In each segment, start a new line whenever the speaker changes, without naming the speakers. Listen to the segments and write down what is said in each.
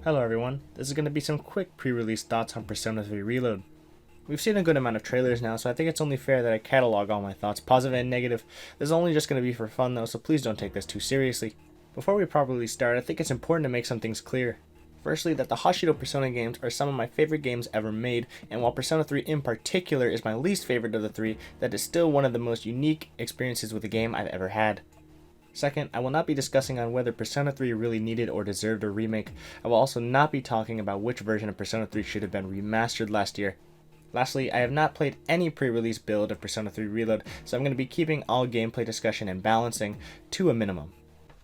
Hello everyone, this is going to be some quick pre-release thoughts on Persona 3 Reload. We've seen a good amount of trailers now, so I think it's only fair that I catalog all my thoughts, positive and negative. This is only just going to be for fun though, so please don't take this too seriously. Before we properly start, I think it's important to make some things clear. Firstly, that the Hashido Persona games are some of my favorite games ever made, and while Persona 3 in particular is my least favorite of the three, that is still one of the most unique experiences with a game I've ever had. Second, I will not be discussing on whether Persona 3 really needed or deserved a remake. I will also not be talking about which version of Persona 3 should have been remastered last year. Lastly, I have not played any pre-release build of Persona 3 Reload, so I'm going to be keeping all gameplay discussion and balancing to a minimum.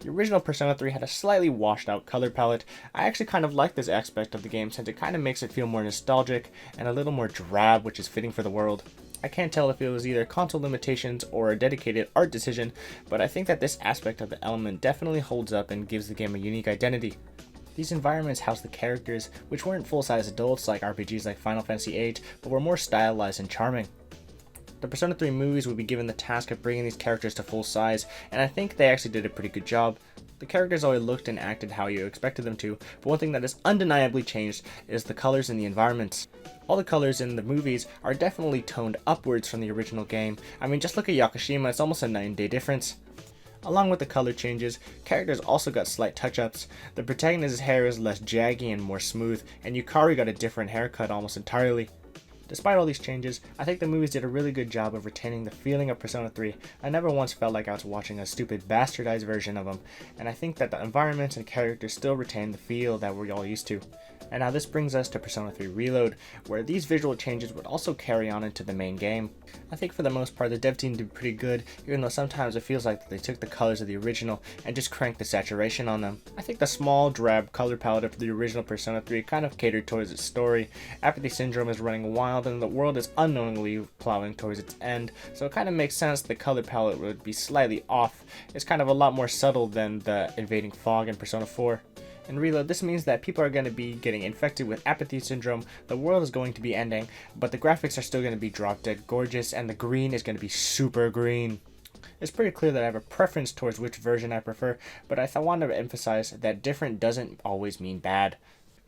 The original Persona 3 had a slightly washed out color palette. I actually kind of like this aspect of the game since it kind of makes it feel more nostalgic and a little more drab, which is fitting for the world. I can't tell if it was either console limitations or a dedicated art decision, but I think that this aspect of the element definitely holds up and gives the game a unique identity. These environments house the characters, which weren't full-size adults like RPGs like Final Fantasy VIII, but were more stylized and charming. The Persona 3 movies would be given the task of bringing these characters to full size, and I think they actually did a pretty good job. The characters always looked and acted how you expected them to, but one thing that has undeniably changed is the colors in the environments. All the colors in the movies are definitely toned upwards from the original game. I mean, just look at Yakushima, it's almost a night and day difference. Along with the color changes, characters also got slight touch-ups. The protagonist's hair is less jaggy and more smooth, and Yukari got a different haircut almost entirely. Despite all these changes, I think the movies did a really good job of retaining the feeling of Persona 3. I never once felt like I was watching a stupid bastardized version of them, and I think that the environments and characters still retain the feel that we're all used to. And now this brings us to Persona 3 Reload, where these visual changes would also carry on into the main game. I think for the most part the dev team did pretty good, even though sometimes it feels like they took the colors of the original and just cranked the saturation on them. I think the small drab color palette of the original Persona 3 kind of catered towards its story. Apathy Syndrome is running wild and the world is unknowingly plowing towards its end, so it kind of makes sense the color palette would be slightly off. It's kind of a lot more subtle than the invading fog in Persona 4. In Reload, this means that people are going to be getting infected with apathy syndrome, the world is going to be ending, but the graphics are still going to be drop dead gorgeous, and the green is going to be super green. It's pretty clear that I have a preference towards which version I prefer, but I want to emphasize that different doesn't always mean bad.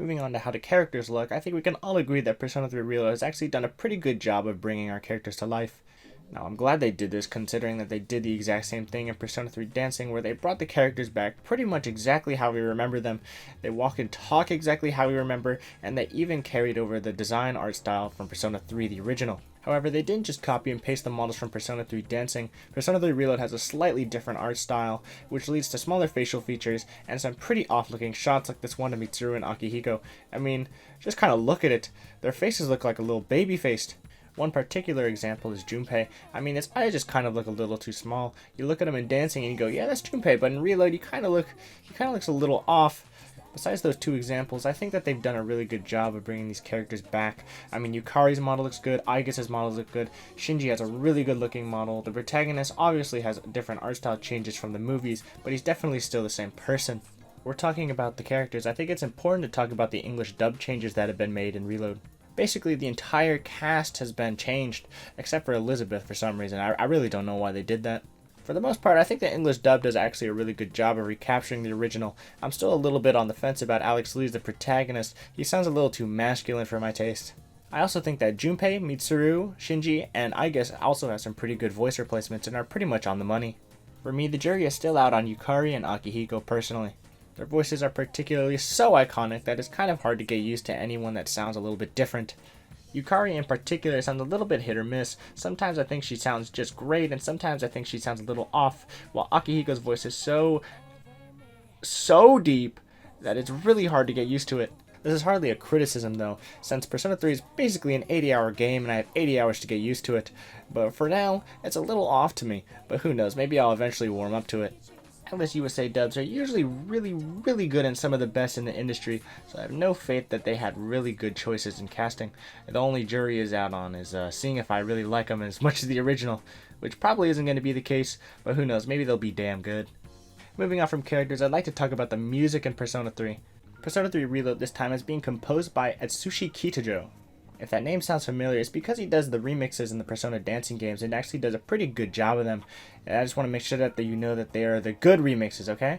Moving on to how the characters look, I think we can all agree that Persona 3 Reload has actually done a pretty good job of bringing our characters to life. Now, I'm glad they did this, considering that they did the exact same thing in Persona 3 Dancing, where they brought the characters back pretty much exactly how we remember them. They walk and talk exactly how we remember, and they even carried over the design art style from Persona 3 the original. However, they didn't just copy and paste the models from Persona 3 Dancing. Persona 3 Reload has a slightly different art style, which leads to smaller facial features and some pretty off-looking shots like this one of Mitsuru and Akihiko. I mean, just kind of look at it. Their faces look like a little baby-faced. One particular example is Junpei. I mean, his eyes just kind of look a little too small. You look at him in Dancing and you go, yeah, that's Junpei, but in Reload, he kind of looks a little off. Besides those two examples, I think that they've done a really good job of bringing these characters back. I mean, Yukari's model looks good, Aigis' model looks good, Shinji has a really good looking model, the protagonist obviously has different art style changes from the movies, but he's definitely still the same person. We're talking about the characters, I think it's important to talk about the English dub changes that have been made in Reload. Basically, the entire cast has been changed, except for Elizabeth for some reason. I really don't know why they did that. For the most part, I think the English dub does actually a really good job of recapturing the original. I'm still a little bit on the fence about Alex Lee as the protagonist. He sounds a little too masculine for my taste. I also think that Junpei, Mitsuru, Shinji, and Aigis also have some pretty good voice replacements and are pretty much on the money. For me, the jury is still out on Yukari and Akihiko personally. Their voices are particularly so iconic that it's kind of hard to get used to anyone that sounds a little bit different. Yukari in particular sounds a little bit hit or miss. Sometimes I think she sounds just great, and sometimes I think she sounds a little off, while Akihiko's voice is so deep that it's really hard to get used to it. This is hardly a criticism though, since Persona 3 is basically an 80-hour game and I have 80 hours to get used to it. But for now, it's a little off to me, but who knows, maybe I'll eventually warm up to it. Atlas USA dubs are usually really good and some of the best in the industry, so I have no faith that they had really good choices in casting. The only jury is out on is seeing if I really like them as much as the original, which probably isn't going to be the case, but who knows, maybe they'll be damn good. Moving on from characters, I'd like to talk about the music in Persona 3. Persona 3 Reload this time is being composed by Atsushi Kitajo. If that name sounds familiar, it's because he does the remixes in the Persona dancing games and actually does a pretty good job of them. And I just want to make sure that you know that they are the good remixes, okay?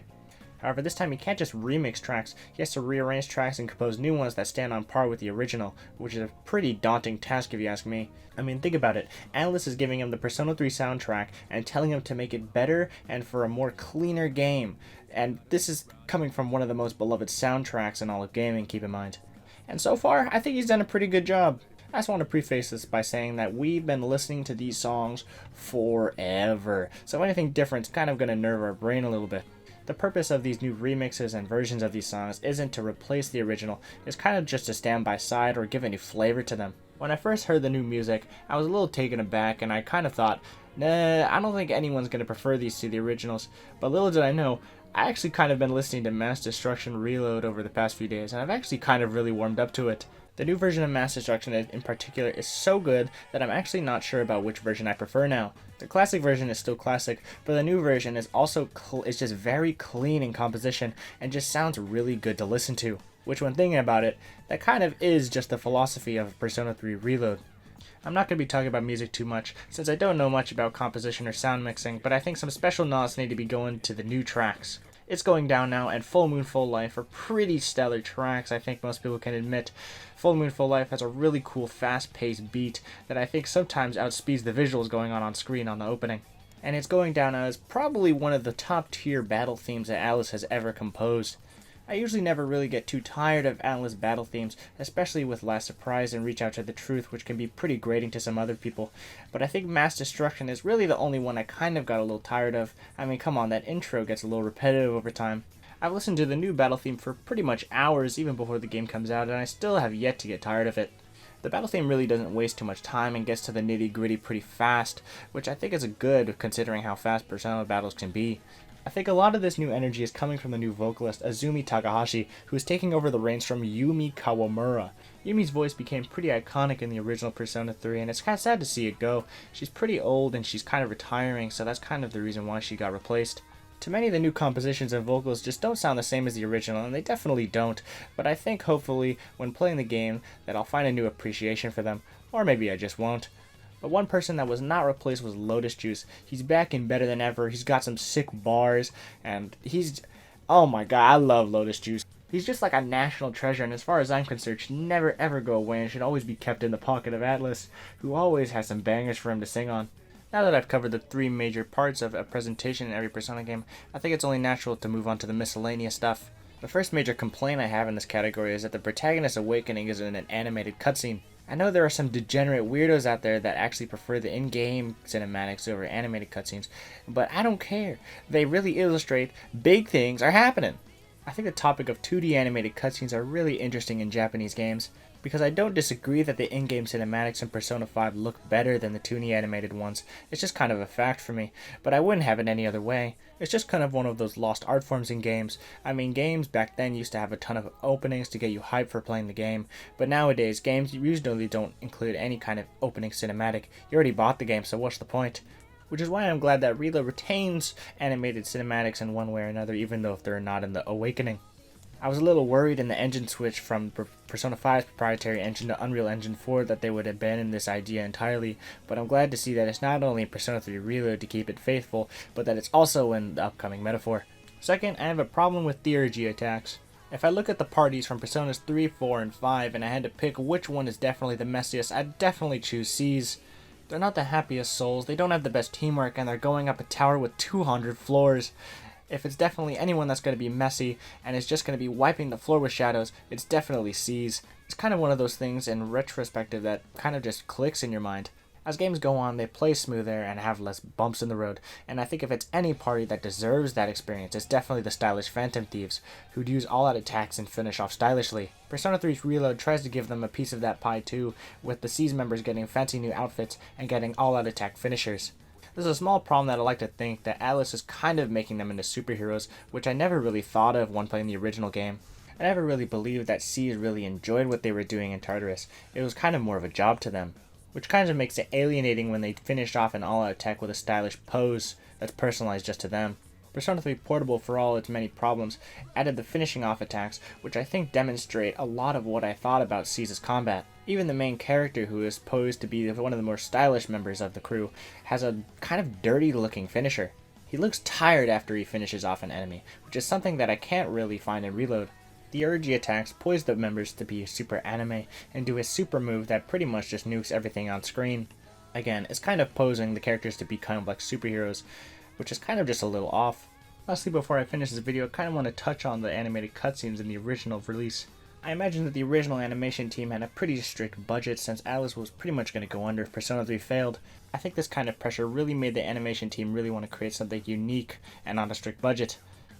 However, this time he can't just remix tracks, he has to rearrange tracks and compose new ones that stand on par with the original, which is a pretty daunting task if you ask me. I mean, think about it. Atlus is giving him the Persona 3 soundtrack and telling him to make it better and for a more cleaner game. And this is coming from one of the most beloved soundtracks in all of gaming, keep in mind. And so far, I think he's done a pretty good job. I just want to preface this by saying that we've been listening to these songs forever, so anything different is kind of going to nerve our brain a little bit. The purpose of these new remixes and versions of these songs isn't to replace the original, it's kind of just to stand by side or give a new flavor to them. When I first heard the new music, I was a little taken aback and I kind of thought, nah, I don't think anyone's going to prefer these to the originals, but little did I know, I actually kind of been listening to Mass Destruction Reload over the past few days, and I've actually kind of really warmed up to it. The new version of Mass Destruction in particular is so good that I'm actually not sure about which version I prefer now. The classic version is still classic, but the new version is also is just very clean in composition and just sounds really good to listen to. Which, when thinking about it, that kind of is just the philosophy of Persona 3 Reload. I'm not going to be talking about music too much, since I don't know much about composition or sound mixing, but I think some special nods need to be going to the new tracks. It's Going Down Now and Full Moon Full Life are pretty stellar tracks, I think most people can admit. Full Moon Full Life has a really cool fast-paced beat that I think sometimes outspeeds the visuals going on screen on the opening. And It's Going Down Now is probably one of the top-tier battle themes that Atlus has ever composed. I usually never really get too tired of Atlus battle themes, especially with Last Surprise and Reach Out to the Truth, which can be pretty grating to some other people, but I think Mass Destruction is really the only one I kind of got a little tired of. I mean, come on, that intro gets a little repetitive over time. I've listened to the new battle theme for pretty much hours even before the game comes out, and I still have yet to get tired of it. The battle theme really doesn't waste too much time and gets to the nitty-gritty pretty fast, which I think is good considering how fast Persona battles can be. I think a lot of this new energy is coming from the new vocalist Azumi Takahashi, who is taking over the reins from Yumi Kawamura. Yumi's voice became pretty iconic in the original Persona 3, and it's kind of sad to see it go. She's pretty old and she's kind of retiring, so that's kind of the reason why she got replaced. To many, the new compositions and vocals just don't sound the same as the original, and they definitely don't, but I think hopefully when playing the game that I'll find a new appreciation for them, or maybe I just won't. But one person that was not replaced was Lotus Juice. He's back and better than ever. He's got some sick bars, and oh my god, I love Lotus Juice. He's just like a national treasure, and as far as I'm concerned, should never ever go away and should always be kept in the pocket of Atlus, who always has some bangers for him to sing on. Now that I've covered the three major parts of a presentation in every Persona game, I think it's only natural to move on to the miscellaneous stuff. The first major complaint I have in this category is that the protagonist's awakening is in an animated cutscene. I know there are some degenerate weirdos out there that actually prefer the in-game cinematics over animated cutscenes, but I don't care. They really illustrate big things are happening. I think the topic of 2D animated cutscenes are really interesting in Japanese games, because I don't disagree that the in-game cinematics in Persona 5 look better than the 2D animated ones. It's just kind of a fact for me, but I wouldn't have it any other way. It's just kind of one of those lost art forms in games. I mean, games back then used to have a ton of openings to get you hyped for playing the game, but nowadays, games usually don't include any kind of opening cinematic. You already bought the game, so what's the point? Which is why I'm glad that Reload retains animated cinematics in one way or another, even though if they're not in the Awakening. I was a little worried in the engine switch from Persona 5's proprietary engine to Unreal Engine 4 that they would abandon this idea entirely, but I'm glad to see that it's not only in Persona 3 Reload to keep it faithful, but that it's also in the upcoming Metaphor. Second, I have a problem with theurgy attacks. If I look at the parties from Personas 3, 4, and 5, and I had to pick which one is definitely the messiest, I'd definitely choose C's. They're not the happiest souls, they don't have the best teamwork, and they're going up a tower with 200 floors. If it's definitely anyone that's going to be messy and is just going to be wiping the floor with shadows, it's definitely C's. It's kind of one of those things in retrospective that kind of just clicks in your mind. As games go on, they play smoother and have less bumps in the road, and I think if it's any party that deserves that experience, it's definitely the stylish Phantom Thieves, who'd use all-out attacks and finish off stylishly. Persona 3's Reload tries to give them a piece of that pie too, with the C's members getting fancy new outfits and getting all-out attack finishers. There's a small problem that I like to think that Atlus is kind of making them into superheroes, which I never really thought of when playing the original game. I never really believed that C's really enjoyed what they were doing in Tartarus. It was kind of more of a job to them, which kind of makes it alienating when they finish off an all-out attack with a stylish pose that's personalized just to them. Persona 3 Portable, for all its many problems, added the finishing off attacks, which I think demonstrate a lot of what I thought about C's combat. Even the main character, who is posed to be one of the more stylish members of the crew, has a kind of dirty looking finisher. He looks tired after he finishes off an enemy, which is something that I can't really find in Reload. The Urgi attacks poise the members to be super anime and do his super move that pretty much just nukes everything on screen. Again, it's kind of posing the characters to be kind of like superheroes, which is kind of just a little off. Lastly, before I finish this video, I kind of want to touch on the animated cutscenes in the original release. I imagine that the original animation team had a pretty strict budget since Atlas was pretty much going to go under if Persona 3 failed. I think this kind of pressure really made the animation team really want to create something unique and on a strict budget.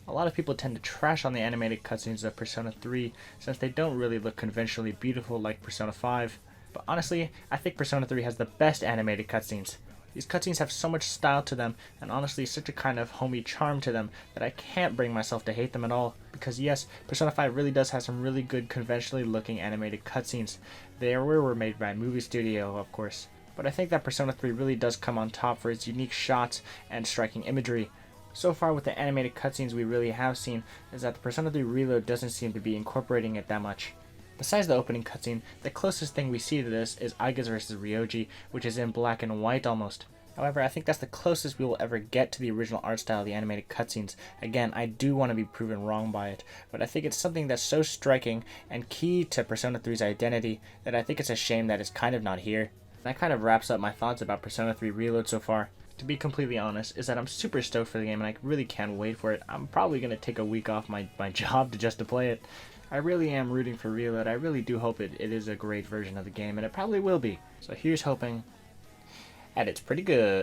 A lot of people tend to trash on the animated cutscenes of Persona 3 since they don't really look conventionally beautiful like Persona 5. But honestly, I think Persona 3 has the best animated cutscenes. These cutscenes have so much style to them, and honestly such a kind of homey charm to them, that I can't bring myself to hate them at all. Because yes, Persona 5 really does have some really good conventionally looking animated cutscenes. They were made by a movie studio, of course. But I think that Persona 3 really does come on top for its unique shots and striking imagery. So far with the animated cutscenes we really have seen, is that the Persona 3 Reload doesn't seem to be incorporating it that much. Besides the opening cutscene, the closest thing we see to this is Aigas vs. Ryoji, which is in black and white almost. However, I think that's the closest we will ever get to the original art style of the animated cutscenes. Again, I do want to be proven wrong by it, but I think it's something that's so striking and key to Persona 3's identity that I think it's a shame that it's kind of not here. That kind of wraps up my thoughts about Persona 3 Reload so far. To be completely honest, is that I'm super stoked for the game and I really can't wait for it. I'm probably going to take a week off my job to play it. I really am rooting for Reload. I really do hope it is a great version of the game, and it probably will be. So here's hoping. And it's pretty good.